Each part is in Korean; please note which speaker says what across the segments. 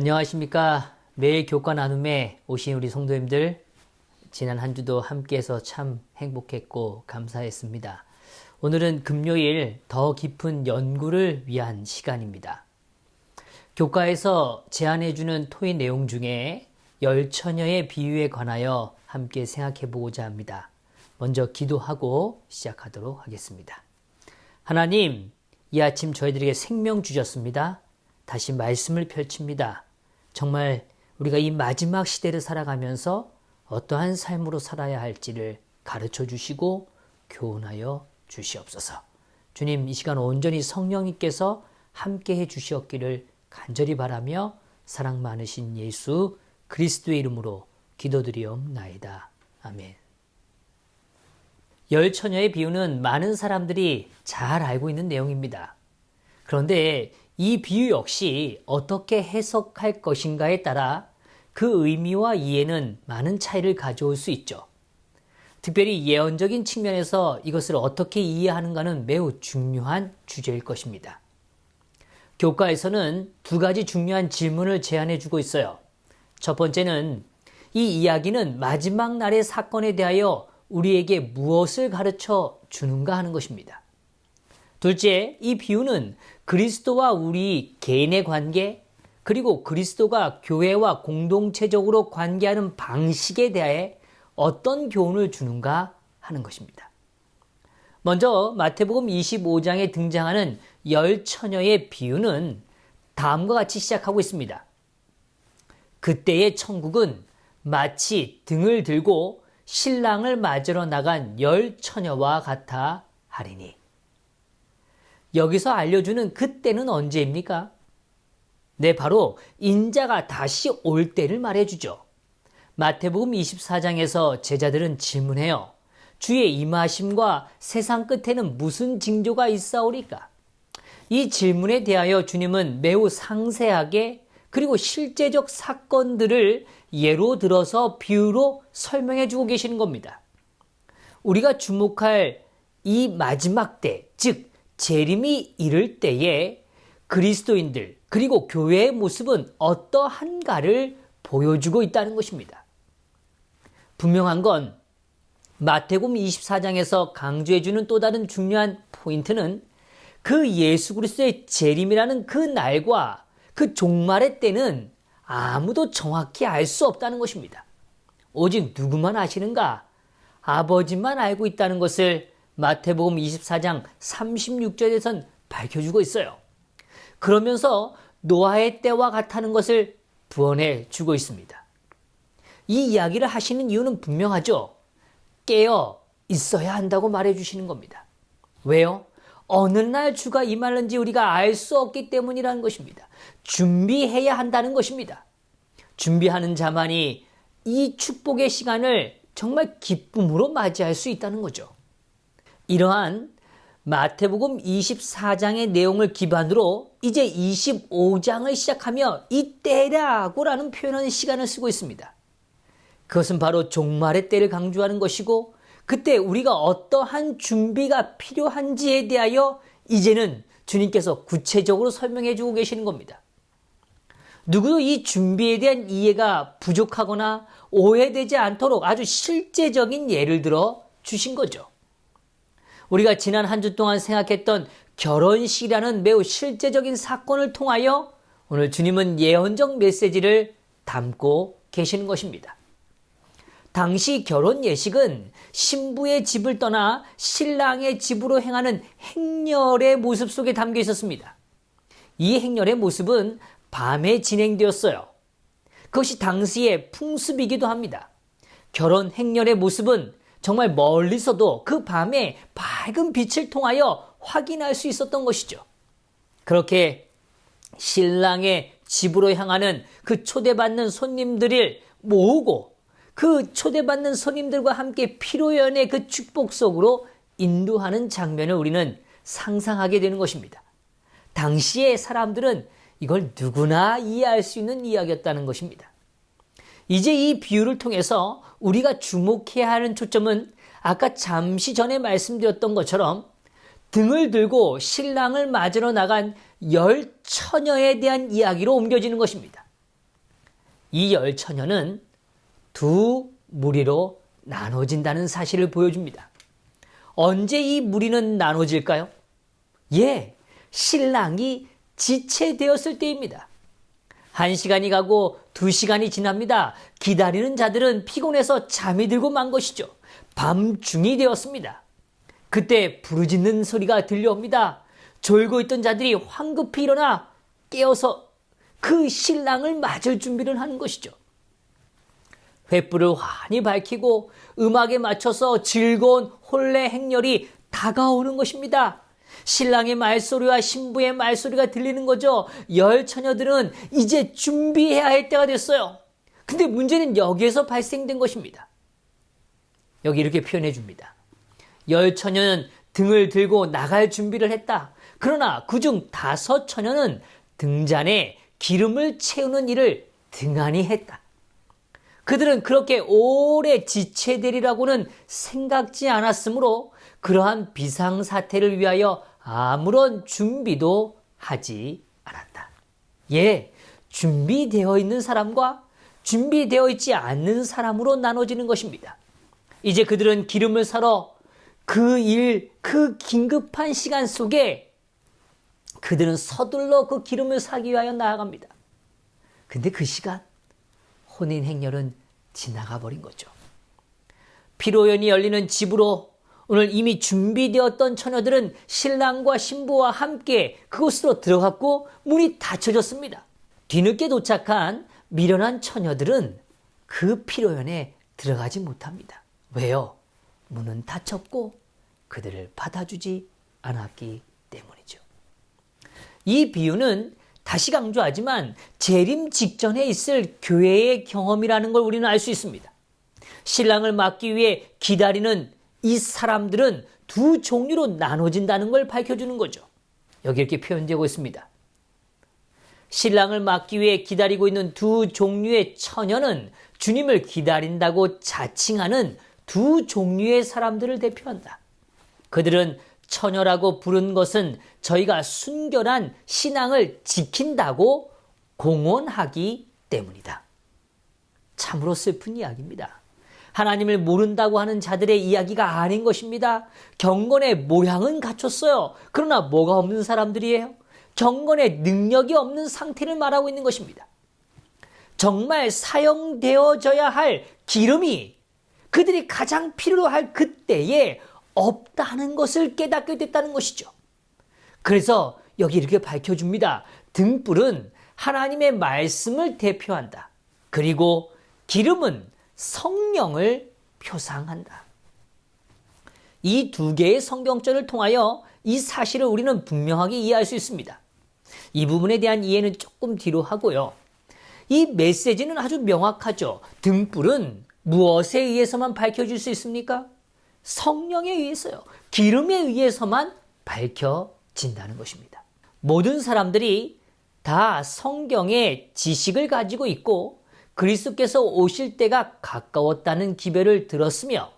Speaker 1: 안녕하십니까. 매일 교과 나눔에 오신 우리 성도님들, 지난 한 주도 함께해서 참 행복했고 감사했습니다. 오늘은 금요일 더 깊은 연구를 위한 시간입니다. 교과에서 제안해주는 토의 내용 중에 열처녀의 비유에 관하여 함께 생각해보고자 합니다. 먼저 기도하고 시작하도록 하겠습니다. 하나님, 이 아침 저희들에게 생명 주셨습니다. 다시 말씀을 펼칩니다. 정말 우리가 이 마지막 시대를 살아가면서 어떠한 삶으로 살아야 할지를 가르쳐 주시고 교훈하여 주시옵소서. 주님, 이 시간 온전히 성령님께서 함께해 주시옵기를 간절히 바라며 사랑 많으신 예수 그리스도의 이름으로 기도드리옵나이다. 아멘. 열 처녀의 비유는 많은 사람들이 잘 알고 있는 내용입니다. 그런데 이 비유 역시 어떻게 해석할 것인가에 따라 그 의미와 이해는 많은 차이를 가져올 수 있죠. 특별히 예언적인 측면에서 이것을 어떻게 이해하는가는 매우 중요한 주제일 것입니다. 교과에서는 두 가지 중요한 질문을 제안해 주고 있어요. 첫 번째는 이 이야기는 마지막 날의 사건에 대하여 우리에게 무엇을 가르쳐 주는가 하는 것입니다. 둘째, 이 비유는 그리스도와 우리 개인의 관계, 그리고 그리스도가 교회와 공동체적으로 관계하는 방식에 대해 어떤 교훈을 주는가 하는 것입니다. 먼저 마태복음 25장에 등장하는 열 처녀의 비유는 다음과 같이 시작하고 있습니다. 그때의 천국은 마치 등을 들고 신랑을 맞으러 나간 열 처녀와 같아 하리니. 여기서 알려주는 그때는 언제입니까? 네, 바로 인자가 다시 올 때를 말해주죠. 마태복음 24장에서 제자들은 질문해요. 주의 임하심과 세상 끝에는 무슨 징조가 있사오리까? 이 질문에 대하여 주님은 매우 상세하게 그리고 실제적 사건들을 예로 들어서 비유로 설명해 주고 계시는 겁니다. 우리가 주목할 이 마지막 때, 즉 재림이 이를 때에 그리스도인들 그리고 교회의 모습은 어떠한가를 보여주고 있다는 것입니다. 분명한 건 마태복음 24장에서 강조해주는 또 다른 중요한 포인트는 그 예수 그리스도의 재림이라는 그 날과 그 종말의 때는 아무도 정확히 알 수 없다는 것입니다. 오직 누구만 아시는가? 아버지만 알고 있다는 것을 마태복음 24장 36절에선 밝혀주고 있어요. 그러면서 노아의 때와 같다는 것을 부언해 주고 있습니다. 이 이야기를 하시는 이유는 분명하죠. 깨어 있어야 한다고 말해주시는 겁니다. 왜요? 어느 날 주가 임하는지 우리가 알 수 없기 때문이라는 것입니다. 준비해야 한다는 것입니다. 준비하는 자만이 이 축복의 시간을 정말 기쁨으로 맞이할 수 있다는 거죠. 이러한 마태복음 24장의 내용을 기반으로 이제 25장을 시작하며 이때라고 라는 표현하는 시간을 쓰고 있습니다. 그것은 바로 종말의 때를 강조하는 것이고 그때 우리가 어떠한 준비가 필요한지에 대하여 이제는 주님께서 구체적으로 설명해 주고 계시는 겁니다. 누구도 이 준비에 대한 이해가 부족하거나 오해되지 않도록 아주 실제적인 예를 들어 주신 거죠. 우리가 지난 한 주 동안 생각했던 결혼식이라는 매우 실제적인 사건을 통하여 오늘 주님은 예언적 메시지를 담고 계시는 것입니다. 당시 결혼 예식은 신부의 집을 떠나 신랑의 집으로 행하는 행렬의 모습 속에 담겨 있었습니다. 이 행렬의 모습은 밤에 진행되었어요. 그것이 당시의 풍습이기도 합니다. 결혼 행렬의 모습은 정말 멀리서도 그 밤에 밝은 빛을 통하여 확인할 수 있었던 것이죠. 그렇게 신랑의 집으로 향하는 그 초대받는 손님들을 모으고 그 초대받는 손님들과 함께 피로연의 그 축복 속으로 인도하는 장면을 우리는 상상하게 되는 것입니다. 당시의 사람들은 이걸 누구나 이해할 수 있는 이야기였다는 것입니다. 이제 이 비유를 통해서 우리가 주목해야 하는 초점은 아까 잠시 전에 말씀드렸던 것처럼 등을 들고 신랑을 맞으러 나간 열 처녀에 대한 이야기로 옮겨지는 것입니다. 이 열처녀는 두 무리로 나눠진다는 사실을 보여줍니다. 언제 이 무리는 나눠질까요? 신랑이 지체되었을 때입니다. 1시간이 가고 2시간이 지납니다. 기다리는 자들은 피곤해서 잠이 들고 만 것이죠. 밤중이 되었습니다. 그때 부르짖는 소리가 들려옵니다. 졸고 있던 자들이 황급히 일어나 깨어서 그 신랑을 맞을 준비를 하는 것이죠. 횃불을 환히 밝히고 음악에 맞춰서 즐거운 혼례 행렬이 다가오는 것입니다. 신랑의 말소리와 신부의 말소리가 들리는 거죠. 열처녀들은 이제 준비해야 할 때가 됐어요. 근데 문제는 여기에서 발생된 것입니다. 여기 이렇게 표현해 줍니다. 열처녀는 등을 들고 나갈 준비를 했다. 그러나 그중 5처녀는 등잔에 기름을 채우는 일을 등한히 했다. 그들은 그렇게 오래 지체되리라고는 생각지 않았으므로 그러한 비상사태를 위하여 아무런 준비도 하지 않았다. 준비되어 있는 사람과 준비되어 있지 않는 사람으로 나눠지는 것입니다. 이제 그들은 기름을 사러 그 긴급한 시간 속에 그들은 서둘러 그 기름을 사기 위하여 나아갑니다. 근데 그 시간, 혼인 행렬은 지나가 버린 거죠. 피로연이 열리는 집으로 오늘 이미 준비되었던 처녀들은 신랑과 신부와 함께 그곳으로 들어갔고 문이 닫혀졌습니다. 뒤늦게 도착한 미련한 처녀들은 그 피로연에 들어가지 못합니다. 왜요? 문은 닫혔고 그들을 받아주지 않았기 때문이죠. 이 비유는 다시 강조하지만 재림 직전에 있을 교회의 경험이라는 걸 우리는 알 수 있습니다. 신랑을 맞기 위해 기다리는 이 사람들은 두 종류로 나눠진다는 걸 밝혀주는 거죠. 여기 이렇게 표현되고 있습니다. 신랑을 맞기 위해 기다리고 있는 두 종류의 처녀는 주님을 기다린다고 자칭하는 두 종류의 사람들을 대표한다. 그들은 처녀라고 부른 것은 저희가 순결한 신앙을 지킨다고 공언하기 때문이다. 참으로 슬픈 이야기입니다. 하나님을 모른다고 하는 자들의 이야기가 아닌 것입니다. 경건의 모양은 갖췄어요. 그러나 뭐가 없는 사람들이에요? 경건의 능력이 없는 상태를 말하고 있는 것입니다. 정말 사용되어져야 할 기름이 그들이 가장 필요로 할 그때에 없다는 것을 깨닫게 됐다는 것이죠. 그래서 여기 이렇게 밝혀줍니다. 등불은 하나님의 말씀을 대표한다. 그리고 기름은 성령을 표상한다. 이 두 개의 성경절을 통하여 이 사실을 우리는 분명하게 이해할 수 있습니다. 이 부분에 대한 이해는 조금 뒤로 하고요. 이 메시지는 아주 명확하죠. 등불은 무엇에 의해서만 밝혀질 수 있습니까? 성령에 의해서요. 기름에 의해서만 밝혀진다는 것입니다. 모든 사람들이 다 성경의 지식을 가지고 있고 그리스도께서 오실 때가 가까웠다는 기별을 들었으며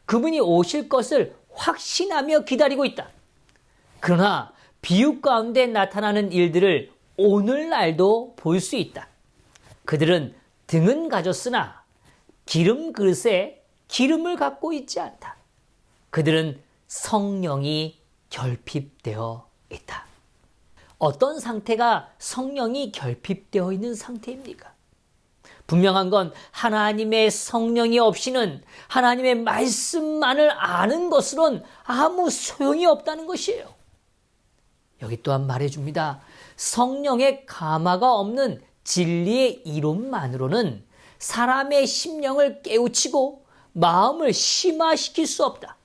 Speaker 1: 그분이 오실 것을 확신하며 기다리고 있다. 그러나 비유 가운데 나타나는 일들을 오늘날도 볼 수 있다. 그들은 등은 가졌으나 기름 그릇에 기름을 갖고 있지 않다. 그들은 성령이 결핍되어 있다. 어떤 상태가 성령이 결핍되어 있는 상태입니까? 분명한 건 하나님의 성령이 없이는 하나님의 말씀만을 아는 것으론 아무 소용이 없다는 것이에요. 여기 또한 말해줍니다. 성령의 감화가 없는 진리의 이론만으로는 사람의 심령을 깨우치고 마음을 심화시킬 수 없다.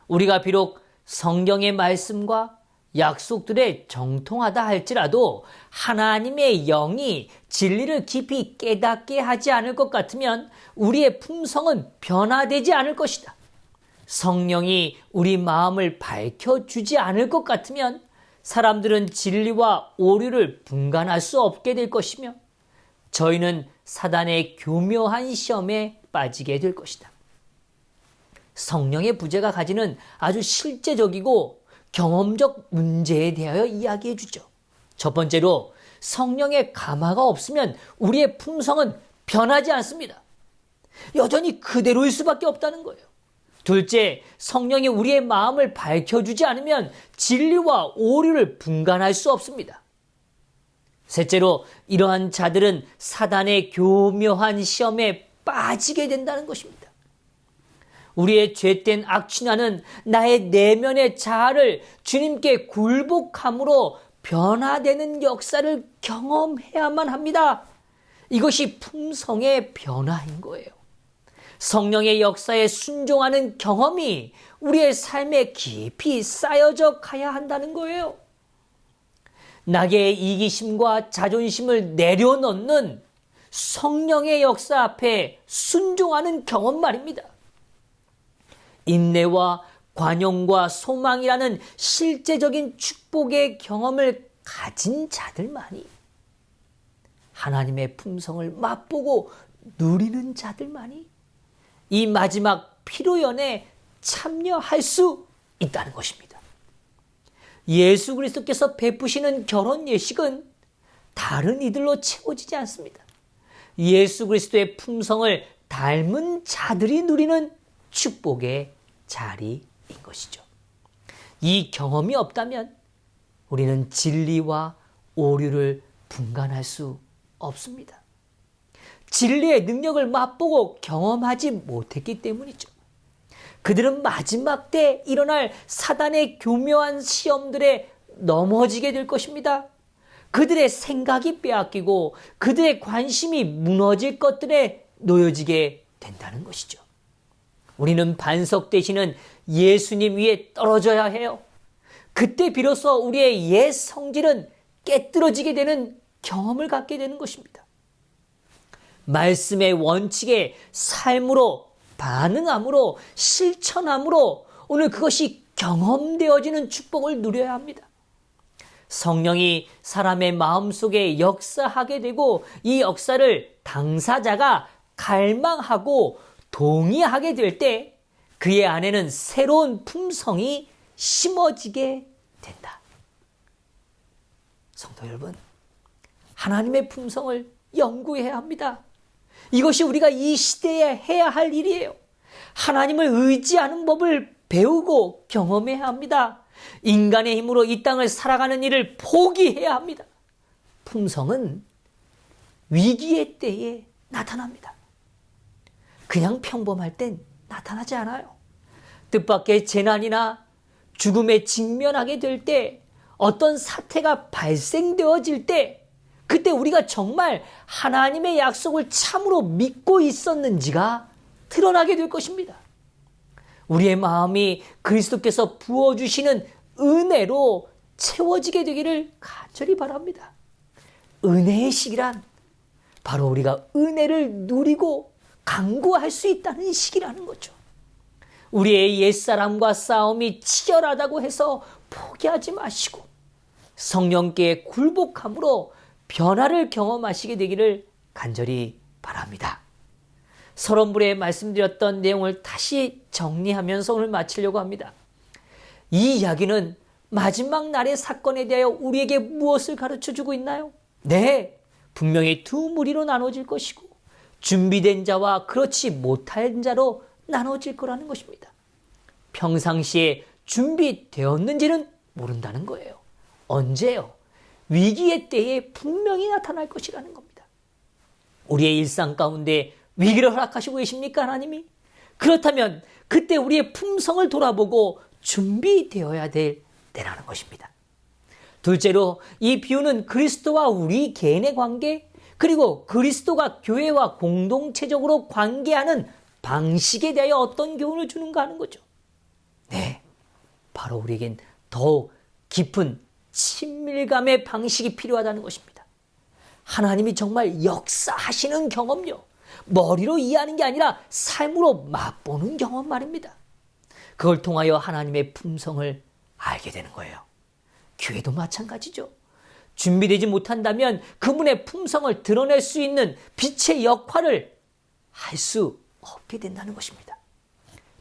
Speaker 1: 우리가 비록 성경의 말씀과 약속들에 정통하다 할지라도 하나님의 영이 진리를 깊이 깨닫게 하지 않을 것 같으면 우리의 품성은 변화되지 않을 것이다. 성령이 우리 마음을 밝혀주지 않을 것 같으면 사람들은 진리와 오류를 분간할 수 없게 될 것이며 저희는 사단의 교묘한 시험에 빠지게 될 것이다. 성령의 부재가 가지는 아주 실제적이고 경험적 문제에 대하여 이야기해 주죠. 첫 번째로 성령의 감화가 없으면 우리의 품성은 변하지 않습니다. 여전히 그대로일 수밖에 없다는 거예요. 둘째, 성령이 우리의 마음을 밝혀주지 않으면 진리와 오류를 분간할 수 없습니다. 셋째로, 이러한 자들은 사단의 교묘한 시험에 빠지게 된다는 것입니다. 우리의 죄된 악취나는 나의 내면의 자아를 주님께 굴복함으로 변화되는 역사를 경험해야만 합니다. 이것이 품성의 변화인 거예요. 성령의 역사에 순종하는 경험이 우리의 삶에 깊이 쌓여져 가야 한다는 거예요. 나의 이기심과 자존심을 내려놓는 성령의 역사 앞에 순종하는 경험 말입니다. 인내와 관용과 소망이라는 실제적인 축복의 경험을 가진 자들만이, 하나님의 품성을 맛보고 누리는 자들만이 이 마지막 피로연에 참여할 수 있다는 것입니다. 예수 그리스도께서 베푸시는 결혼 예식은 다른 이들로 채워지지 않습니다. 예수 그리스도의 품성을 닮은 자들이 누리는 축복의 자리인 것이죠. 이 경험이 없다면 우리는 진리와 오류를 분간할 수 없습니다. 진리의 능력을 맛보고 경험하지 못했기 때문이죠. 그들은 마지막 때 일어날 사단의 교묘한 시험들에 넘어지게 될 것입니다. 그들의 생각이 빼앗기고 그들의 관심이 무너질 것들에 놓여지게 된다는 것이죠. 우리는 반석 되시는 예수님 위에 떨어져야 해요. 그때 비로소 우리의 옛 성질은 깨뜨려지게 되는 경험을 갖게 되는 것입니다. 말씀의 원칙에 삶으로 반응함으로 실천함으로 오늘 그것이 경험되어지는 축복을 누려야 합니다. 성령이 사람의 마음속에 역사하게 되고 이 역사를 당사자가 갈망하고 동의하게 될 때 그의 안에는 새로운 품성이 심어지게 된다. 성도 여러분, 하나님의 품성을 연구해야 합니다. 이것이 우리가 이 시대에 해야 할 일이에요. 하나님을 의지하는 법을 배우고 경험해야 합니다. 인간의 힘으로 이 땅을 살아가는 일을 포기해야 합니다. 품성은 위기의 때에 나타납니다. 그냥 평범할 땐 나타나지 않아요. 뜻밖의 재난이나 죽음에 직면하게 될 때, 어떤 사태가 발생되어질 때, 그때 우리가 정말 하나님의 약속을 참으로 믿고 있었는지가 드러나게 될 것입니다. 우리의 마음이 그리스도께서 부어주시는 은혜로 채워지게 되기를 간절히 바랍니다. 은혜의 시기란 바로 우리가 은혜를 누리고 강구할 수 있다는 시기라는 거죠. 우리의 옛사람과 싸움이 치열하다고 해서 포기하지 마시고 성령께 굴복함으로 변화를 경험하시게 되기를 간절히 바랍니다. 서론불에 말씀드렸던 내용을 다시 정리하면서 오늘 마치려고 합니다. 이 이야기는 마지막 날의 사건에 대하여 우리에게 무엇을 가르쳐주고 있나요? 네, 분명히 두 무리로 나눠질 것이고 준비된 자와 그렇지 못한 자로 나눠질 거라는 것입니다. 평상시에 준비되었는지는 모른다는 거예요. 언제요? 위기의 때에 분명히 나타날 것이라는 겁니다. 우리의 일상 가운데 위기를 허락하시고 계십니까, 하나님이? 그렇다면 그때 우리의 품성을 돌아보고 준비되어야 될 때라는 것입니다. 둘째로, 이 비유는 그리스도와 우리 개인의 관계, 그리고 그리스도가 교회와 공동체적으로 관계하는 방식에 대하여 어떤 교훈을 주는가 하는 거죠. 네, 바로 우리에겐 더욱 깊은 친밀감의 방식이 필요하다는 것입니다. 하나님이 정말 역사하시는 경험요, 머리로 이해하는 게 아니라 삶으로 맛보는 경험 말입니다. 그걸 통하여 하나님의 품성을 알게 되는 거예요. 교회도 마찬가지죠. 준비되지 못한다면 그분의 품성을 드러낼 수 있는 빛의 역할을 할 수 없게 된다는 것입니다.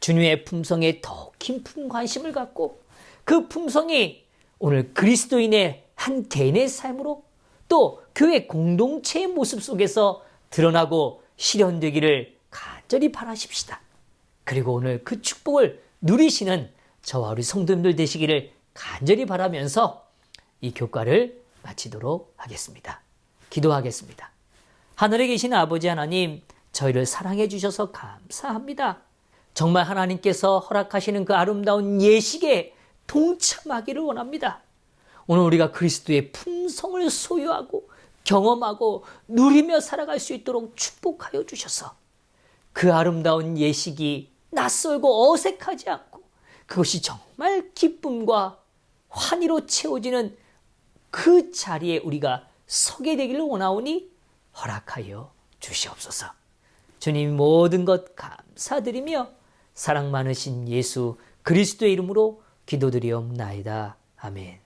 Speaker 1: 주님의 품성에 더 깊은 관심을 갖고 그 품성이 오늘 그리스도인의 한 개인의 삶으로 또 교회 공동체의 모습 속에서 드러나고 실현되기를 간절히 바라십시다. 그리고 오늘 그 축복을 누리시는 저와 우리 성도님들 되시기를 간절히 바라면서 이 교과를 마치도록 하겠습니다. 기도하겠습니다. 하늘에 계신 아버지 하나님, 저희를 사랑해 주셔서 감사합니다. 정말 하나님께서 허락하시는 그 아름다운 예식에 동참하기를 원합니다. 오늘 우리가 그리스도의 품성을 소유하고 경험하고 누리며 살아갈 수 있도록 축복하여 주셔서 그 아름다운 예식이 낯설고 어색하지 않고 그것이 정말 기쁨과 환희로 채워지는 그 자리에 우리가 서게 되기를 원하오니 허락하여 주시옵소서. 주님, 모든 것 감사드리며 사랑 많으신 예수 그리스도의 이름으로 기도드리옵나이다. 아멘.